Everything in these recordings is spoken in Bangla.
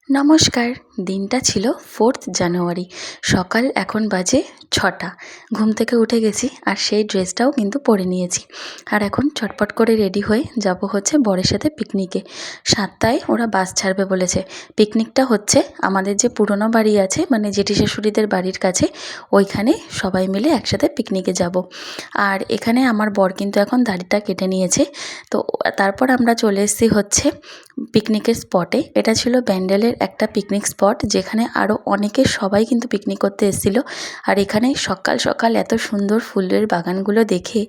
নমস্কার। দিনটা ছিল 4th জানুয়ারি। সকাল এখন বাজে 6টা। ঘুম থেকে উঠে গেছি আর সেই ড্রেসটাও কিন্তু পরে নিয়েছি। আর এখন চটপট করে রেডি হয়ে যাব হচ্ছে বরের সাথে পিকনিকে। 7টায় ওরা বাস ছাড়বে বলেছে। পিকনিকটা হচ্ছে আমাদের যে পুরনো বাড়ি আছে, মানে জেঠি শাশুড়িদের বাড়ির কাছে, ওইখানে সবাই মিলে একসাথে পিকনিকে যাব। আর এখানে আমার বর কিন্তু এখন দাড়িটা কেটে নিয়েছে। তো তারপর আমরা চলে এসেছি হচ্ছে পিকনিকের স্পটে। এটা ছিল ব্যান্ডেলের একটা পিকনিক স্পট, যেখানে আরও সবাই কিন্তু পিকনিক করতে এসেছিলো। আর এখানে সকাল সকাল এত সুন্দর ফুলের বাগানগুলো দেখে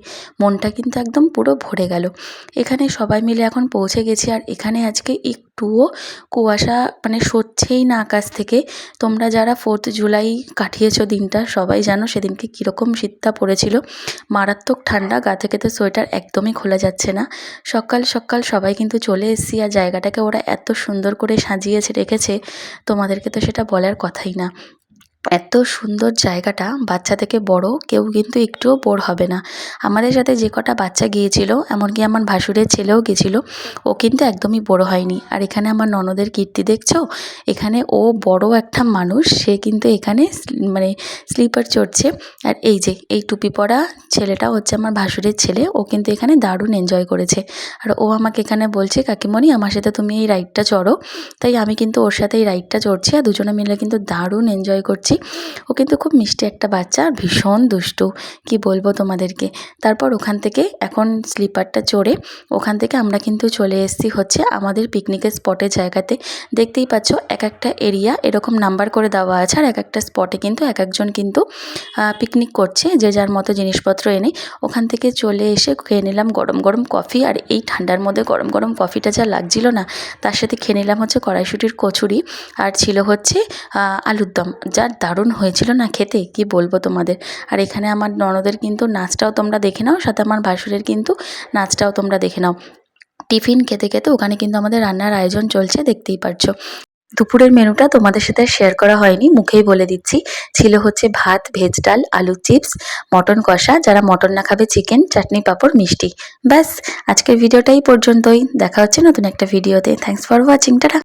মনটা কিন্তু একদম পুরো ভরে গেল। এখানে সবাই মিলে এখন পৌঁছে গেছি। আর এখানে আজকে একটুও কুয়াশা মানে সরছেই না আকাশ থেকে। তোমরা যারা 4th জুলাই কাটিয়েছো দিনটা, সবাই জানো সেদিনকে কীরকম শীতটা পড়েছিল। মারাত্মক ঠান্ডা, গা থেকে তো সোয়েটার একদমই খোলা যাচ্ছে না। সকাল সকাল সবাই কিন্তু চলে এসেছি। আর জায়গাটাকে ওরা এত সুন্দর করে সাজিয়েছে রেখেছে, তোমাদেরকে তো সেটা বলার কথাই না। এত সুন্দর জায়গাটা, বাচ্চা থেকে বড় কেউ কিন্তু একটুও বোর হবে না। আমাদের সাথে যে কটা বাচ্চা গিয়েছিল, এমনকি আমার ভাসুরের ছেলেও গেছিল, ও কিন্তু একদমই বড় হয়নি। আর এখানে আমার ননদের কীর্তি দেখছো, এখানে ও বড় একটা মানুষ, সে কিন্তু এখানে মানে স্লিপার চড়ছে। আর এই যে এই টুপি পরা ছেলেটা হচ্ছে আমার ভাসুরের ছেলে, ও কিন্তু এখানে দারুণ এনজয় করেছে। আর ও আমাকে এখানে বলছে, কাকিমণি আমার সাথে তুমি এই রাইডটা চড়ো। তাই আমি কিন্তু ওর সাথে এই রাইডটা চড়ছি, আর দুজনে মিলে কিন্তু দারুণ এনজয় করছি। ও কিন্তু খুব মিষ্টি একটা বাচ্চা, আর ভীষণ দুষ্টু, কি বলবো তোমাদেরকে। তারপর ওখান থেকে এখন স্লিপারটা চড়ে ওখান থেকে আমরা কিন্তু চলে এসেছি হচ্ছে আমাদের পিকনিকের স্পটের জায়গাতে। দেখতেই পাচ্ছ এক একটা এরিয়া এরকম নাম্বার করে দেওয়া আছে, আর এক একটা স্পটে কিন্তু এক একজন কিন্তু পিকনিক করছে, যে যার মতো জিনিসপত্র এনে। ওখান থেকে চলে এসে খেয়ে নিলাম গরম গরম কফি। আর এই ঠান্ডার মধ্যে গরম গরম কফিটা যা লাগছিল না, তার সাথে খেয়ে নিলাম হচ্ছে কড়াইশুঁটির কচুরি, আর ছিল হচ্ছে আলুর দম, যা দারুণ হয়েছিল না খেতে, কি বলবো তোমাদের। আর এখানে আমার ননদের কিন্তু নাচটাও তোমরা দেখে নাও, সাথে আমার ভাসুরের কিন্তু নাচটাও তোমরা দেখে নাও। টিফিন খেতে খেতে ওখানে কিন্তু আমাদের রান্নার আয়োজন চলছে, দেখতেই পারছো। দুপুরের মেনুটা তোমাদের সাথে শেয়ার করা হয়নি, মুখেই বলে দিচ্ছি। ছিল হচ্ছে ভাত, ভেজ ডাল, আলু চিপস, মটন কষা, যারা মটন না খাবে চিকেন, চাটনি, পাঁপড়, মিষ্টি। ব্যাস, আজকের ভিডিওটাই পর্যন্তই। দেখা হচ্ছে নতুন একটা ভিডিওতে। Thanks for watching. টাটা।